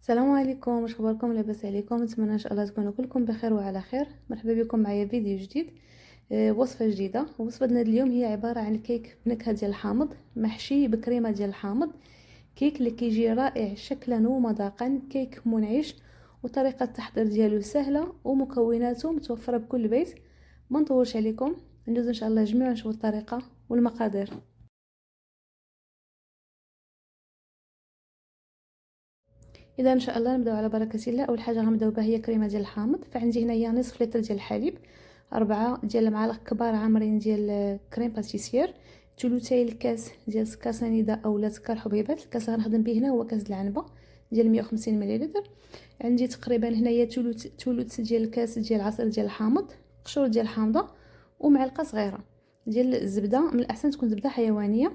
السلام عليكم، واش اخباركم؟ لاباس عليكم؟ نتمنى ان شاء الله تكونوا كلكم بخير وعلى خير. مرحبا بكم معايا فيديو جديد. وصفه جديده. وصفتنا اليوم هي عباره عن كيك بنكهه ديال الحامض محشي بكريمه ديال الحامض. كيك اللي كيجي رائع شكلا ومذاقا، كيك منعش، وطريقه التحضير ديالو سهله ومكوناته متوفره بكل بيت. ما نطولش عليكم، ندوز ان شاء الله جميعا نشوفوا الطريقه والمقادير. اذا ان شاء الله نبداو على بركه الله. اول حاجه غنبداو بها هي كريمه ديال الحامض. فعندي هنايا نصف لتر ديال الحليب، 4 ديال المعالق كبار عامرين ديال كريم باتيسير، ثلثي الكاس ديال سكر سنيده اولا سكر حبيبات. الكاس غنخدم به هنا هو كاس العنبه ديال 150 ملل. عندي تقريبا هنايا ثلث ديال الكاس ديال عصير ديال الحامض، قشور ديال الحامضه، ومعلقه صغيره ديال الزبده. من الاحسن تكون زبده حيوانيه.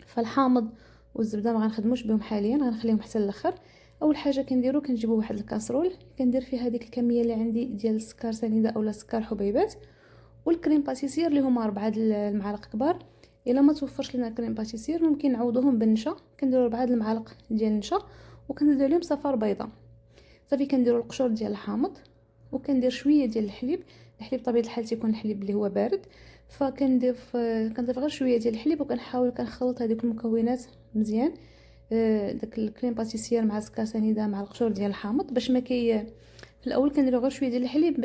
فالحامض والزبده ما غنخدموش بهم حاليا، غنخليهم حتى الاخر. اول حاجه كنديرو كنجيبو واحد الكاسرول، كندير فيها هذيك الكميه اللي عندي ديال السكر سنيده اولا سكر حبيبات والكريم باتيسير اللي هما 4 المعالق كبار. الا ما توفرش لنا كريم باتيسير ممكن نعوضوهم بالنشا، كنديروا 4 المعالق ديال النشا وكنزيدو عليهم صفار بيضاء. صافي كنديروا القشور ديال الحامض وكندير شويه ديال الحليب. الحليب طبيعه الحال تيكون الحليب اللي هو بارد، كنضيف غير شويه ديال الحليب وكنحاول كنخلط هذيك المكونات مزيان. داك الكريم باتيسير مع السكر سنيده مع القشور ديال الحامض باش ما في الاول كنديروا غير شويه ديال الحليب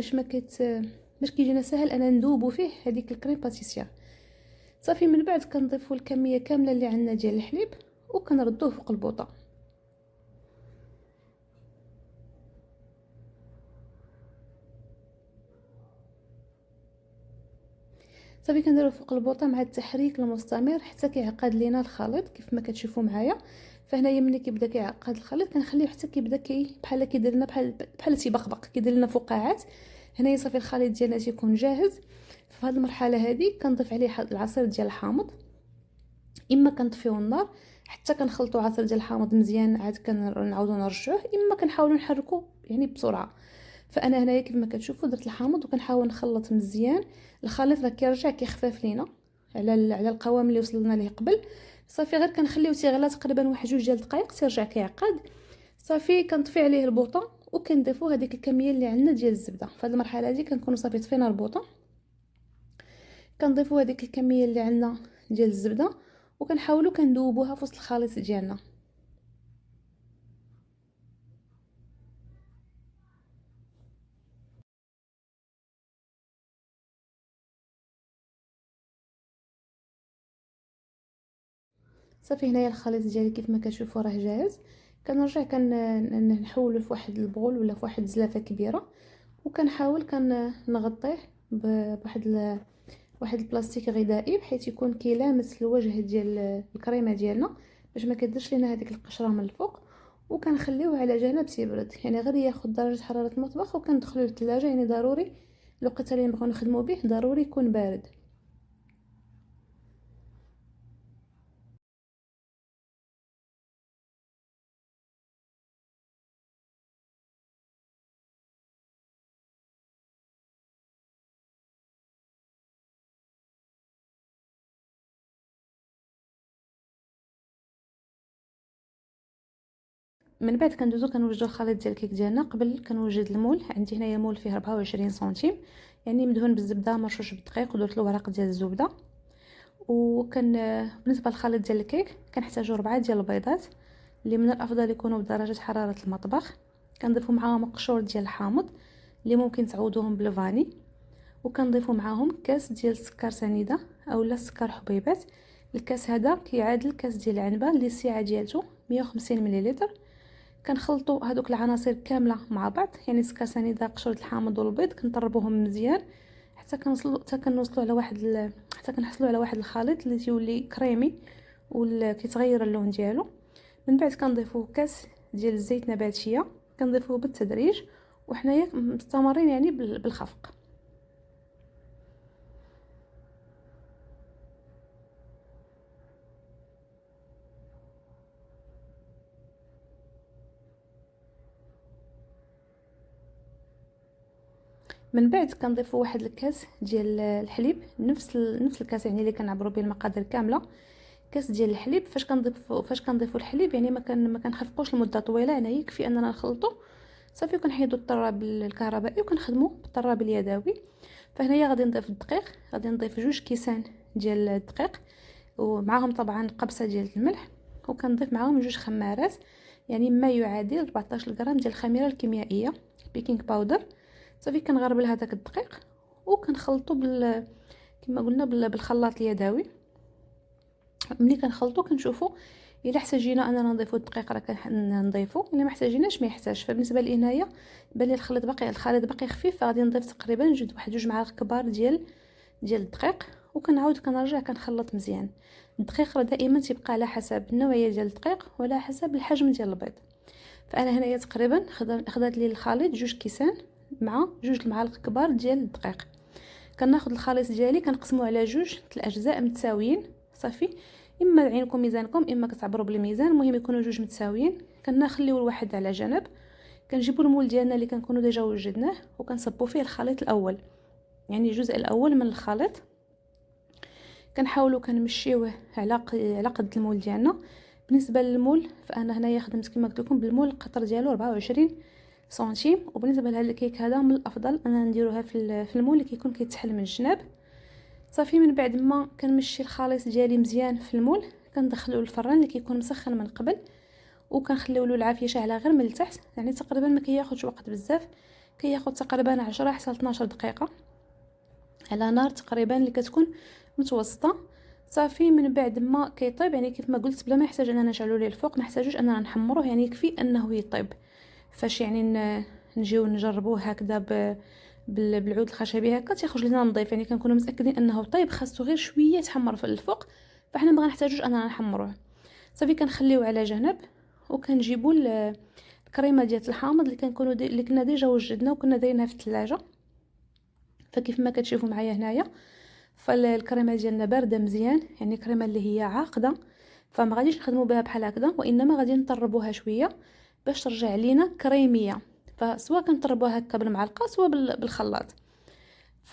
باش كيجينا سهل انا نذوبوا فيه هذيك الكريم باتيسير. صافي من بعد كنضيفوا الكميه كامله اللي عندنا ديال الحليب وكنردوه فوق البوطه. صافي كنديرو فوق البوطه مع التحريك المستمر حتى كيعقد لينا الخليط كيف ما كتشوفوا معايا. فهنايا ملي كيبدا كيعقد الخليط كنخليه حتى كيبدا بحال كيدير لنا بحال تيبقبق كيدير لنا فقاعات. هنايا صافي الخليط ديالنا تيكون جاهز. في هذه المرحله هذه كنضيف عليه العصير ديال الحامض. اما كنطفيو النار حتى كنخلطوا عصير ديال الحامض مزيان، عاد كنعاودو نرجعوه، اما كنحاولوا نحركو يعني بسرعه. فانا هنايا كيف ما كتشوفوا درت الحامض وكنحاول نخلط مزيان. الخليط راه كيرجع كيخفف لينا على القوام اللي وصلنا ليه قبل. صافي غير كنخليوه تيغلى تقريبا واحد 2 ديال الدقائق تيرجع كيعقد. صافي كنطفي عليه البوطه وكنضيفوا هذيك الكميه اللي عندنا ديال الزبده. في هذه المرحله هذه كنكونوا صافي طفينا البوطه، كنضيفوا هذيك الكميه اللي عندنا ديال الزبده وكنحاولوا كندوبوها في وسط الخليط ديالنا. صافي هنايا الخليط ديالي كيف ما كتشوفوا راه جاهز. كنرجع نحولو في واحد البغول ولا في واحد الزلافه كبيره وكنحاول نغطيه واحد البلاستيك غذائي بحيث يكون كيلامس الوجه ديال الكريمه ديالنا باش ما كديرش لينا هذيك القشره من الفوق. وكنخليوه على جنب تيبرد، يعني غير ياخذ درجه حراره المطبخ وكندخلوه للثلاجه. يعني ضروري الوقت اللي نبغيو نخدموا به ضروري يكون بارد. من بعد كندوزو كنوجدو الخليط ديال الكيك ديالنا. قبل كنوجد المول، عندي هنايا مول فيه 24 سنتيم يعني مدهون بالزبده مرشوش بالدقيق ودرت له ورق ديال الزبده. وكان بالنسبه للخليط ديال الكيك كنحتاجو 4 ديال البيضات اللي من الافضل يكونوا بدرجه حراره المطبخ. كنضيفوا معاهم قشور ديال الحامض اللي ممكن تعوضوهم بالفاني، وكنضيفوا معاهم كاس ديال السكر سنيده اولا سكر حبيبات. الكاس هذا كيعادل كاس ديال العنبه اللي السعه ديالته 150 ملل. كنخلطوا هذوك العناصر كامله مع بعض، يعني سكر سنيده قشور الحامض والبيض كنطربوهم مزيان حتى كنوصلوا على حتى كنحصلوا على واحد الخليط اللي تيولي كريمي وكيتغير اللون ديالو. من بعد كنضيفوا كاس ديال الزيت نباتيه، كنضيفوه بالتدريج وحنايا مستمرين يعني بالخفق. من بعد كنضيفوا واحد الكاس ديال الحليب، نفس الكاس يعني اللي كنعبروا به المقادير كامله. كاس ديال الحليب. فاش كنضيفوا الحليب يعني ما كنخفقوش لمده طويله، يعني يكفي اننا نخلطوا صافي، وكنحيدوا الطراب الكهربائي وكنخدموا بالطراب اليدوي. فهنايا غادي نضيف الدقيق، غادي نضيف 2 كيسان ديال الدقيق ومعاهم طبعا قبصه ديال الملح، وكنضيف معاهم 2 خمارات يعني ما يعادل 14 غرام ديال الخميره الكيميائيه بيكينغ باودر. صافي كنغربل هذاك الدقيق وكنخلطوا كما قلنا بالخلاط اليدوي. ملي كنخلطوا كنشوفوا الا احتاجينا اننا نضيفوا الدقيق راه كنضيفوا، الا ما احتاجيناش ما يحتاجش. فبالنسبه لي هنايا بان لي الخليط باقي خفيف، فغادي نضيف تقريبا واحد 2 معالق كبار ديال الدقيق، وكنعاود كنرجع كنخلط مزيان. الدقيق راه دائما تيبقى على حسب النوعيه ديال الدقيق وعلى حسب الحجم ديال البيض. فانا هنايا تقريبا خدات لي الخليط 2 كيسان مع 2 معالق كبار ديال الدقيق. كناخذ الخليط ديالي كنقسموه على 2 متساويين صافي، اما عينكم ميزانكم اما كتعبروا بالميزان، المهم يكونوا 2 متساويين. كنخليو الواحد على جنب. كنجيبوا المول ديالنا اللي كنكونوا ديجا وجدناه وكنصبوا فيه الخليط الاول، يعني الجزء الاول من الخليط كنحاولوا كنمشيوه على قد المول ديالنا. بالنسبه للمول فانا هنايا خدمت كما قلت لكم بالمول القطر ديالو 24 سنتيم. وبالنسبه لهذا الكيك هذا من الافضل اننا نديروها في المول اللي كيكون كيتحل من الجناب. صافي من بعد ما كنمشي الخليط ديالي مزيان في المول كندخلوه للفران اللي كيكون مسخن من قبل، وكنخليو له العافيه شاعله غير من التحت، يعني تقريبا ما كياخذش وقت بزاف، كياخذ تقريبا 10 حتى 12 دقيقه على نار تقريبا اللي كتكون متوسطه. صافي من بعد ما كيطيب يعني كيف ما قلت بلا ما يحتاج اننا نشعلوا ليه الفوق، ما نحتاجوش اننا نحمروه، يعني يكفي انه يطيب. فاش يعني نجيو نجربوه هكذا بالعود الخشبي هكا تيخرج لنا نظيف، يعني كنكونوا متاكدين انه طيب، خاصو غير شويه تحمر في الفوق، فاحنا ما غنحتاجوش اننا نحمروه. صافي كنخليوه على جنب وكنجيبوا الكريمه ديال الحامض اللي كنا ديجا وجدنا وكنا دايرينها في الثلاجه. فكيف ما كتشوفوا معايا هنايا فالكريمه ديالنا بارده مزيان، يعني كريمه اللي هي عاقده، فما غاديش نخدموا بها بحال هكذا، وانما غادي نطربوها شويه باش ترجع لينا كريميه. فسواء كنطربوها هكا بالمعلقه سواء بالخلاط.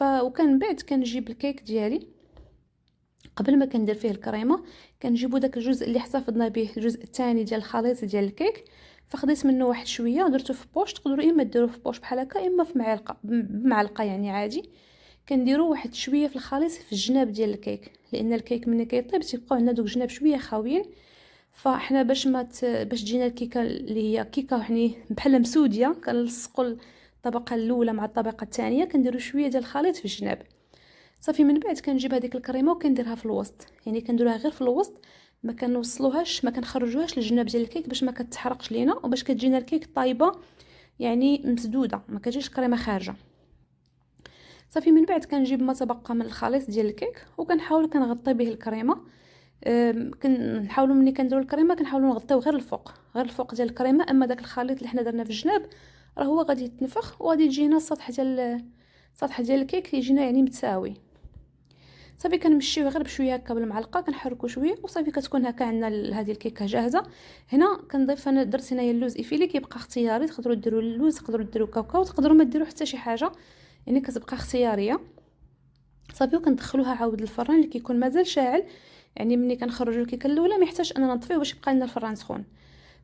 وكان بعد كنجيب الكيك ديالي قبل ما كندير فيه الكريمه، كنجيبوا داك الجزء اللي احتفظنا به، الجزء الثاني ديال الخليط ديال الكيك، فخديت منه واحد شويه ودرته في بوش. تقدروا اما ديروه في بوش بحال هكا اما في معلقه بمعلقه يعني عادي. كنديروا واحد شويه في الخليط في الجناب ديال الكيك، لان الكيك ملي كيطيب تيبقاو عندنا دوك الجناب شويه خاويين. فاحنا باش تجينا الكيكه اللي هي كيكه يعني بحال مسوديه، كنلصقوا الطبقه الاولى مع الطبقه الثانيه، كنديروا شويه ديال الخليط في الجناب. صافي من بعد كنجيب هذيك الكريمه وكنديرها في الوسط، يعني كنديروها غير في الوسط، ما كنوصلوهاش ما كنخرجوهاش للجناب ديال الكيك باش ما كتحرقش لينا، وباش كتجينا الكيك طايبه يعني مسدوده، ما كتجيش الكريمه خارجه. صافي من بعد كنجيب ما تبقى من الخليط ديال الكيك وكنحاول كنغطي به الكريمه. كنحاولوا ملي كنديروا الكريمه كنحاولوا نغطيو غير الفوق ديال الكريمه، اما داك الخليط اللي حنا درنا في الجناب راه هو غادي يتنفخ وغادي يجينا السطح ديال الكيك يجينا يعني متساوي. صافي كنمشيوه غير بشويه هكا بالمعلقه كنحركو شويه وصافي كتكون هكا عندنا هذه الكيكه جاهزه. هنا كنضيف انا درت هنايا اللوز ايفيلي، كيبقى اختياري، تقدروا ديروا اللوز، تقدروا ديروا كاوكاو، تقدروا ما ديروا حتى شي حاجه، يعني كتبقى اختياريه. صافي وكندخلوها عاود للفران اللي كيكون مازال شاعل، يعني ملي كنخرجوا الكيكه الاولى ما يحتاجش اننا نطفيوه باش يبقى لنا الفران سخون.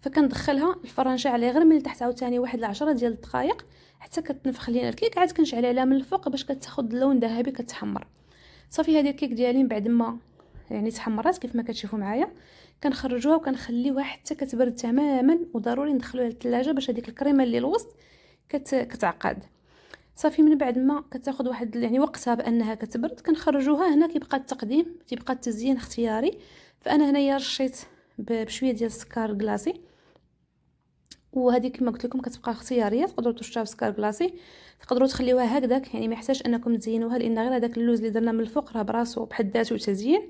فكندخلها الفران شاعل غير من تحت عاوتاني واحد 10 ديال الدقائق حتى كتنفخ لينا الكيك، عاد كنشعل عليها من الفوق باش كتاخذ اللون ذهبي كتحمر. صافي هذه الكيك ديالي من بعد ما يعني تحمرات كيف ما كتشوفوا معايا كنخرجوها وكنخليوها حتى كتبرد تماما، وضروري ندخلوها للثلاجه باش هذيك الكريمه اللي الوسط كتعقد. صافي من بعد ما كتاخذ واحد يعني وقتها بانها كتبرد كنخرجوها. هنا كيبقى التقديم، تيبقى التزيين اختياري. فانا هنايا رشيت بشويه ديال السكر كلاصي، وهذه كما قلت لكم كتبقى اختياريه، تقدروا تشربوا سكر كلاصي، تقدروا تخليوها هكذاك، يعني ما يحتاجش انكم تزينوها لان غير هذاك اللوز اللي درنا من الفوق راه براسو بحد ذاته تزيين.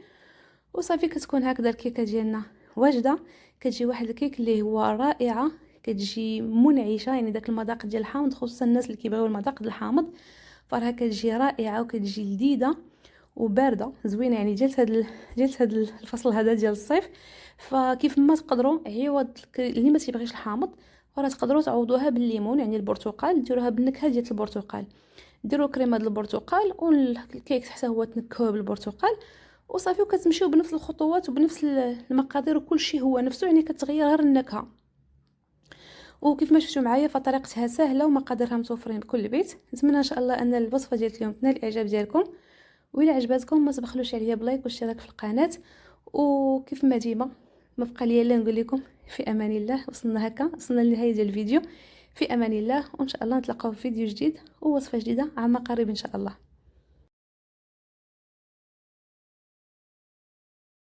وصافي كتكون هكذا الكيكه ديالنا واجده. كتجي واحد الكيك اللي هو رائعه، كتجي منعشه، يعني داك المذاق ديال الحامض خصوصا الناس اللي كيبغيو المذاق ديال الحامض فراه كتجي رائعه وكتجي لذيذه وبارده زوينه، يعني جلت هاد الفصل هذا ديال الصيف. فكيف ما تقدروا عوض اللي ما تيبغيش الحامض راه تقدروا تعوضوها بالليمون، يعني البرتقال ديروها بالنكهه ديال البرتقال، ديروا كريمه ديال البرتقال والكيك حتى هو تنكهوه بالبرتقال، وصافي، وكتمشيو بنفس الخطوات وبنفس المقادير وكل شيء هو نفسه، يعني كتغير غير النكهه. وكيف ما شفتوا معايا فطريقتها سهله ومقاديرها متوفرين بكل بيت. نتمنى ان شاء الله ان الوصفه ديال اليوم تنال الاعجاب ديالكم، وإلا عجباتكم ما تبخلوش عليا بلايك واشتراك في القناه. وكيف ما ديما ما بقى لي الا نقول لكم في امان الله. وصلنا لنهايه ديال الفيديو. في امان الله، وان شاء الله نتلاقاو في فيديو جديد ووصفه جديده عما قريب ان شاء الله.